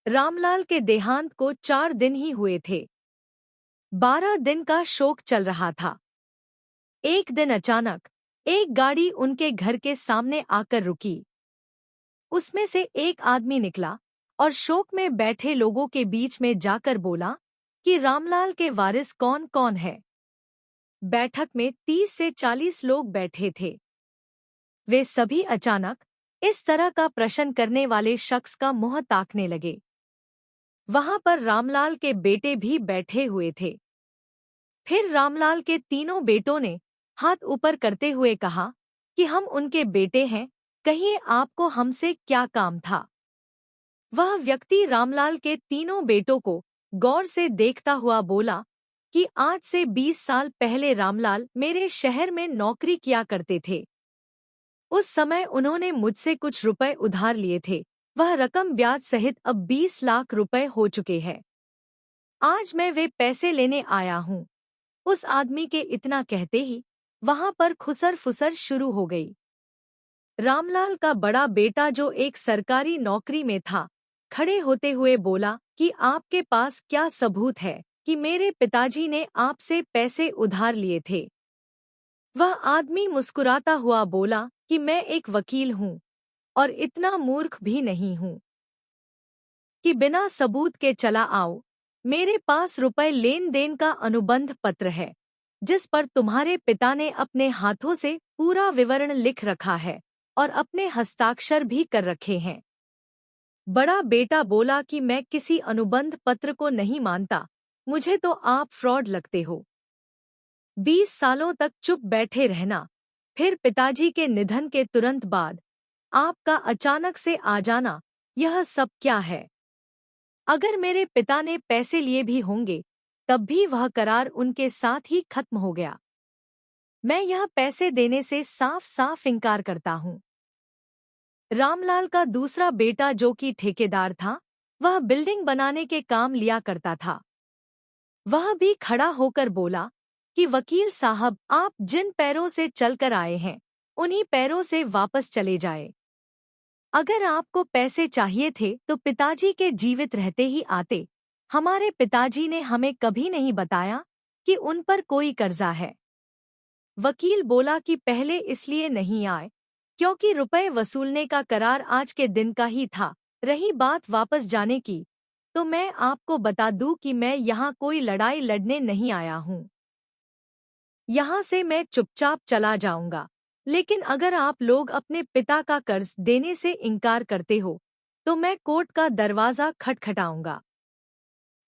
रामलाल के देहांत को 4 दिन ही हुए थे। 12 दिन का शोक चल रहा था। एक दिन अचानक एक गाड़ी उनके घर के सामने आकर रुकी। उसमें से एक आदमी निकला और शोक में बैठे लोगों के बीच में जाकर बोला कि रामलाल के वारिस कौन कौन है। बैठक में 30 से 40 लोग बैठे थे। वे सभी अचानक इस तरह का प्रश्न करने वाले शख्स का मुंह ताकने लगे। वहां पर रामलाल के बेटे भी बैठे हुए थे। फिर रामलाल के तीनों बेटों ने हाथ ऊपर करते हुए कहा कि हम उनके बेटे हैं, कहिए आपको हमसे क्या काम था। वह व्यक्ति रामलाल के तीनों बेटों को गौर से देखता हुआ बोला कि आज से 20 साल पहले रामलाल मेरे शहर में नौकरी किया करते थे। उस समय उन्होंने मुझसे कुछ रुपए उधार लिए थे। वह रकम ब्याज सहित अब 20 लाख रुपए हो चुके हैं। आज मैं वे पैसे लेने आया हूँ। उस आदमी के इतना कहते ही वहां पर खुसर फुसर शुरू हो गई। रामलाल का बड़ा बेटा जो एक सरकारी नौकरी में था, खड़े होते हुए बोला कि आपके पास क्या सबूत है कि मेरे पिताजी ने आपसे पैसे उधार लिए थे। वह आदमी मुस्कुराता हुआ बोला कि मैं एक वकील हूँ और इतना मूर्ख भी नहीं हूँ कि बिना सबूत के चला आओ। मेरे पास रुपए लेन देन का अनुबंध पत्र है जिस पर तुम्हारे पिता ने अपने हाथों से पूरा विवरण लिख रखा है और अपने हस्ताक्षर भी कर रखे हैं। बड़ा बेटा बोला कि मैं किसी अनुबंध पत्र को नहीं मानता, मुझे तो आप फ्रॉड लगते हो। 20 सालों तक चुप बैठे रहना, फिर पिताजी के निधन के तुरंत बाद आपका अचानक से आ जाना, यह सब क्या है। अगर मेरे पिता ने पैसे लिए भी होंगे तब भी वह करार उनके साथ ही खत्म हो गया। मैं यह पैसे देने से साफ साफ इनकार करता हूँ। रामलाल का दूसरा बेटा जो कि ठेकेदार था, वह बिल्डिंग बनाने के काम लिया करता था। वह भी खड़ा होकर बोला कि वकील साहब, आप जिन पैरों से चलकर आए हैं उन्हीं पैरों से वापस चले जाए। अगर आपको पैसे चाहिए थे तो पिताजी के जीवित रहते ही आते। हमारे पिताजी ने हमें कभी नहीं बताया कि उन पर कोई कर्जा है। वकील बोला कि पहले इसलिए नहीं आए क्योंकि रुपए वसूलने का करार आज के दिन का ही था। रही बात वापस जाने की, तो मैं आपको बता दूं कि मैं यहाँ कोई लड़ाई लड़ने नहीं आया हूँ। यहाँ से मैं चुपचाप चला जाऊंगा। लेकिन अगर आप लोग अपने पिता का कर्ज देने से इनकार करते हो तो मैं कोर्ट का दरवाजा खटखटाऊंगा।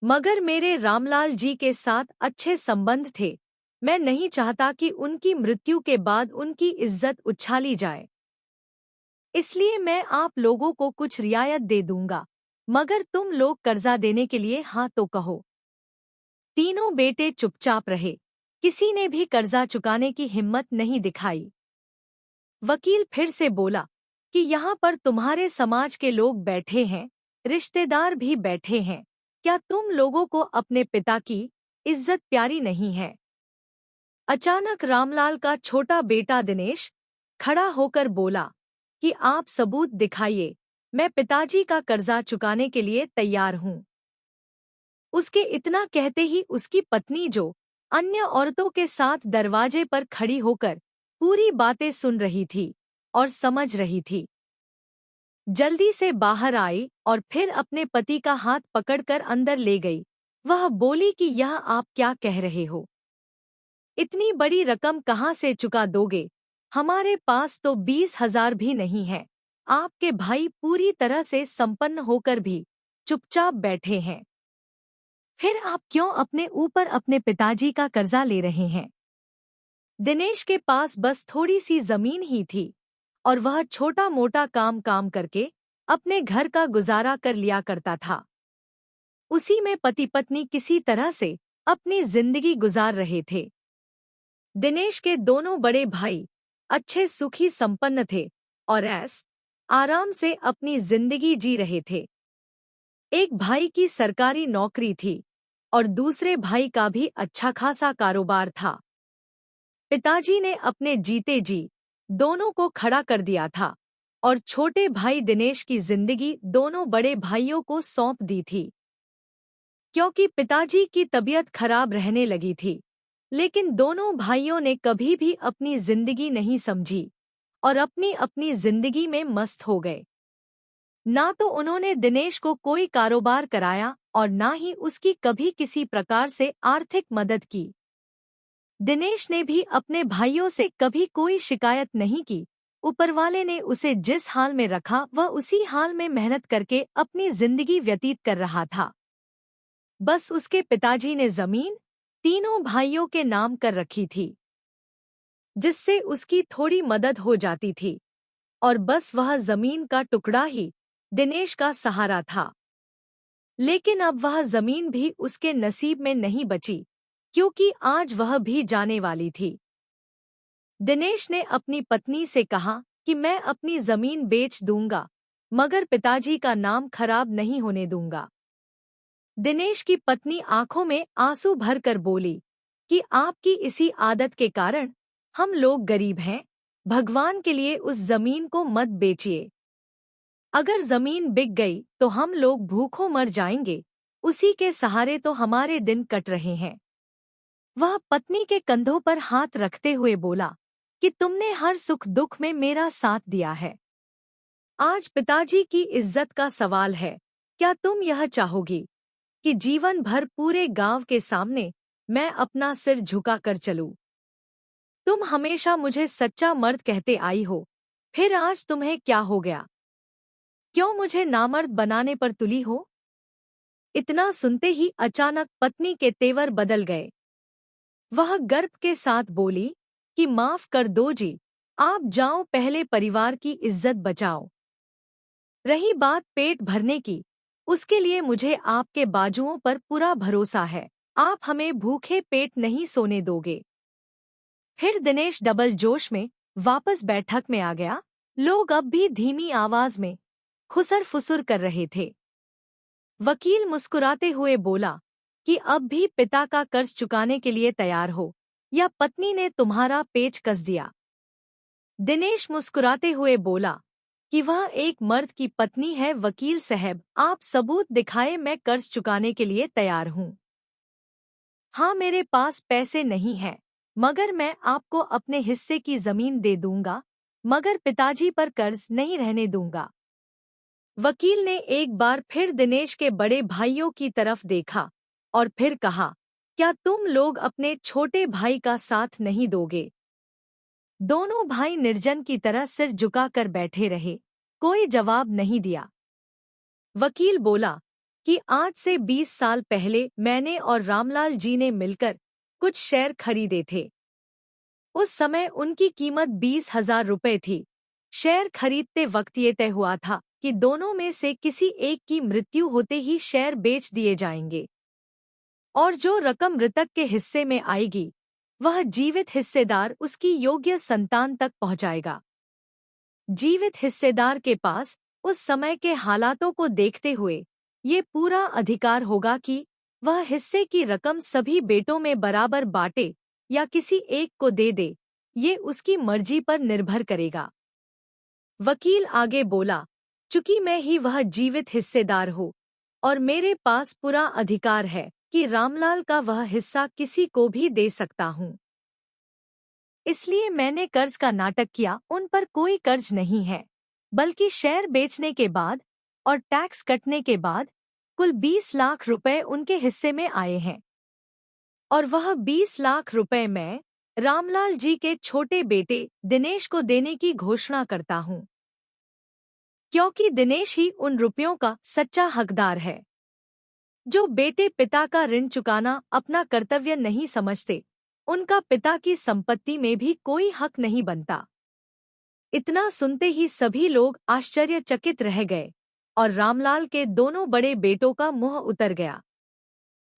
मगर मेरे रामलाल जी के साथ अच्छे संबंध थे। मैं नहीं चाहता कि उनकी मृत्यु के बाद उनकी इज्जत उछाली जाए। इसलिए मैं आप लोगों को कुछ रियायत दे दूंगा, मगर तुम लोग कर्जा देने के लिए हाँ तो कहो। तीनों बेटे चुपचाप रहे। किसी ने भी कर्जा चुकाने की हिम्मत नहीं दिखाई। वकील फिर से बोला कि यहाँ पर तुम्हारे समाज के लोग बैठे हैं, रिश्तेदार भी बैठे हैं। क्या तुम लोगों को अपने पिता की इज्जत प्यारी नहीं है। अचानक रामलाल का छोटा बेटा दिनेश खड़ा होकर बोला कि आप सबूत दिखाइए, मैं पिताजी का कर्जा चुकाने के लिए तैयार हूँ। उसके इतना कहते ही उसकी पत्नी जो अन्य औरतों के साथ दरवाजे पर खड़ी होकर पूरी बातें सुन रही थी और समझ रही थी, जल्दी से बाहर आई और फिर अपने पति का हाथ पकड़कर अंदर ले गई। वह बोली कि यह आप क्या कह रहे हो, इतनी बड़ी रकम कहाँ से चुका दोगे। हमारे पास तो 20,000 भी नहीं है। आपके भाई पूरी तरह से संपन्न होकर भी चुपचाप बैठे हैं। फिर आप क्यों अपने ऊपर अपने पिताजी का कर्जा ले रहे हैं। दिनेश के पास बस थोड़ी सी जमीन ही थी और वह छोटा मोटा काम करके अपने घर का गुजारा कर लिया करता था। उसी में पति पत्नी किसी तरह से अपनी जिंदगी गुजार रहे थे। दिनेश के दोनों बड़े भाई अच्छे सुखी संपन्न थे और आराम से अपनी जिंदगी जी रहे थे। एक भाई की सरकारी नौकरी थी और दूसरे भाई का भी अच्छा खासा कारोबार था। पिताजी ने अपने जीते जी दोनों को खड़ा कर दिया था और छोटे भाई दिनेश की जिंदगी दोनों बड़े भाइयों को सौंप दी थी, क्योंकि पिताजी की तबीयत खराब रहने लगी थी। लेकिन दोनों भाइयों ने कभी भी अपनी जिंदगी नहीं समझी और अपनी अपनी जिंदगी में मस्त हो गए। ना तो उन्होंने दिनेश को कोई कारोबार कराया और ना ही उसकी कभी किसी प्रकार से आर्थिक मदद की। दिनेश ने भी अपने भाइयों से कभी कोई शिकायत नहीं की। ऊपरवाले ने उसे जिस हाल में रखा वह उसी हाल में मेहनत करके अपनी जिंदगी व्यतीत कर रहा था। बस उसके पिताजी ने जमीन तीनों भाइयों के नाम कर रखी थी, जिससे उसकी थोड़ी मदद हो जाती थी, और बस वह जमीन का टुकड़ा ही दिनेश का सहारा था। लेकिन अब वह जमीन भी उसके नसीब में नहीं बची, क्योंकि आज वह भी जाने वाली थी। दिनेश ने अपनी पत्नी से कहा कि मैं अपनी जमीन बेच दूंगा, मगर पिताजी का नाम खराब नहीं होने दूंगा। दिनेश की पत्नी आंखों में आंसू भरकर बोली कि आपकी इसी आदत के कारण हम लोग गरीब हैं। भगवान के लिए उस जमीन को मत बेचिए। अगर जमीन बिक गई तो हम लोग भूखों मर जाएंगे। उसी के सहारे तो हमारे दिन कट रहे हैं। वह पत्नी के कंधों पर हाथ रखते हुए बोला कि तुमने हर सुख दुख में मेरा साथ दिया है। आज पिताजी की इज्जत का सवाल है। क्या तुम यह चाहोगी कि जीवन भर पूरे गांव के सामने मैं अपना सिर झुकाकर चलूं? तुम हमेशा मुझे सच्चा मर्द कहते आई हो, फिर आज तुम्हें क्या हो गया? क्यों मुझे नामर्द बनाने पर तुली हो? इतना सुनते ही अचानक पत्नी के तेवर बदल गए। वह गर्व के साथ बोली कि माफ कर दो जी, आप जाओ, पहले परिवार की इज्जत बचाओ। रही बात पेट भरने की, उसके लिए मुझे आपके बाजुओं पर पूरा भरोसा है। आप हमें भूखे पेट नहीं सोने दोगे। फिर दिनेश डबल जोश में वापस बैठक में आ गया। लोग अब भी धीमी आवाज में खुसर फुसुर कर रहे थे। वकील मुस्कुराते हुए बोला कि अब भी पिता का कर्ज चुकाने के लिए तैयार हो, या पत्नी ने तुम्हारा पेच कस दिया? दिनेश मुस्कुराते हुए बोला कि वह एक मर्द की पत्नी है। वकील साहब, आप सबूत दिखाए, मैं कर्ज चुकाने के लिए तैयार हूँ। हाँ, मेरे पास पैसे नहीं हैं, मगर मैं आपको अपने हिस्से की जमीन दे दूंगा, मगर पिताजी पर कर्ज नहीं रहने दूंगा। वकील ने एक बार फिर दिनेश के बड़े भाइयों की तरफ देखा और फिर कहा, क्या तुम लोग अपने छोटे भाई का साथ नहीं दोगे? दोनों भाई निर्जन की तरह सिर झुकाकर बैठे रहे, कोई जवाब नहीं दिया। वकील बोला कि आज से 20 साल पहले मैंने और रामलाल जी ने मिलकर कुछ शेयर खरीदे थे। उस समय उनकी कीमत 20,000 रुपए थी। शेयर खरीदते वक्त ये तय हुआ था कि दोनों में से किसी एक की मृत्यु होते ही शेयर बेच दिए जाएंगे, और जो रकम मृतक के हिस्से में आएगी वह जीवित हिस्सेदार उसकी योग्य संतान तक पहुंचाएगा। जीवित हिस्सेदार के पास उस समय के हालातों को देखते हुए ये पूरा अधिकार होगा कि वह हिस्से की रकम सभी बेटों में बराबर बांटे या किसी एक को दे दे। ये उसकी मर्जी पर निर्भर करेगा। वकील आगे बोला, चूंकि मैं ही वह जीवित हिस्सेदार हूँ और मेरे पास पूरा अधिकार है कि रामलाल का वह हिस्सा किसी को भी दे सकता हूँ, इसलिए मैंने कर्ज का नाटक किया। उन पर कोई कर्ज नहीं है, बल्कि शेयर बेचने के बाद और टैक्स कटने के बाद कुल 20 लाख रुपए उनके हिस्से में आए हैं, और वह 20 लाख रुपए मैं रामलाल जी के छोटे बेटे दिनेश को देने की घोषणा करता हूँ, क्योंकि दिनेश ही उन रुपयों का सच्चा हकदार है। जो बेटे पिता का ऋण चुकाना अपना कर्तव्य नहीं समझते, उनका पिता की संपत्ति में भी कोई हक नहीं बनता। इतना सुनते ही सभी लोग आश्चर्यचकित रह गए और रामलाल के दोनों बड़े बेटों का मुंह उतर गया।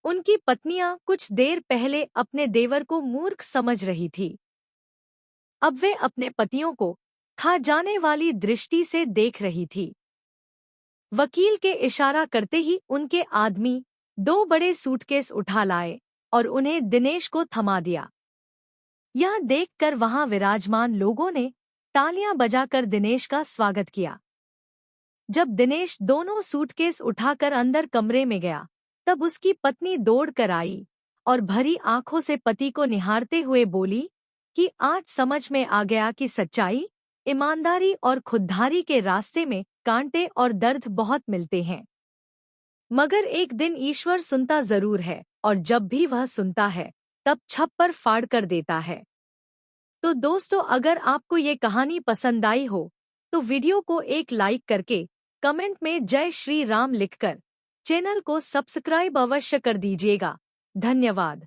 उनकी पत्नियां कुछ देर पहले अपने देवर को मूर्ख समझ रही थी, अब वे अपने पतियों को खा जाने वाली दृष्टि से देख रही थी। वकील के इशारा करते ही उनके आदमी 2 बड़े सूटकेस उठा लाए और उन्हें दिनेश को थमा दिया। यह देखकर वहां विराजमान लोगों ने तालियां बजाकर दिनेश का स्वागत किया। जब दिनेश दोनों सूटकेस उठाकर अंदर कमरे में गया, तब उसकी पत्नी दौड़ कर आई और भरी आंखों से पति को निहारते हुए बोली कि आज समझ में आ गया कि सच्चाई, ईमानदारी और खुददारी के रास्ते में कांटे और दर्द बहुत मिलते हैं, मगर एक दिन ईश्वर सुनता जरूर है, और जब भी वह सुनता है तब छप्पर फाड़ कर देता है। तो दोस्तों, अगर आपको ये कहानी पसंद आई हो तो वीडियो को एक लाइक करके कमेंट में जय श्री राम लिखकर चैनल को सब्सक्राइब अवश्य कर दीजिएगा। धन्यवाद।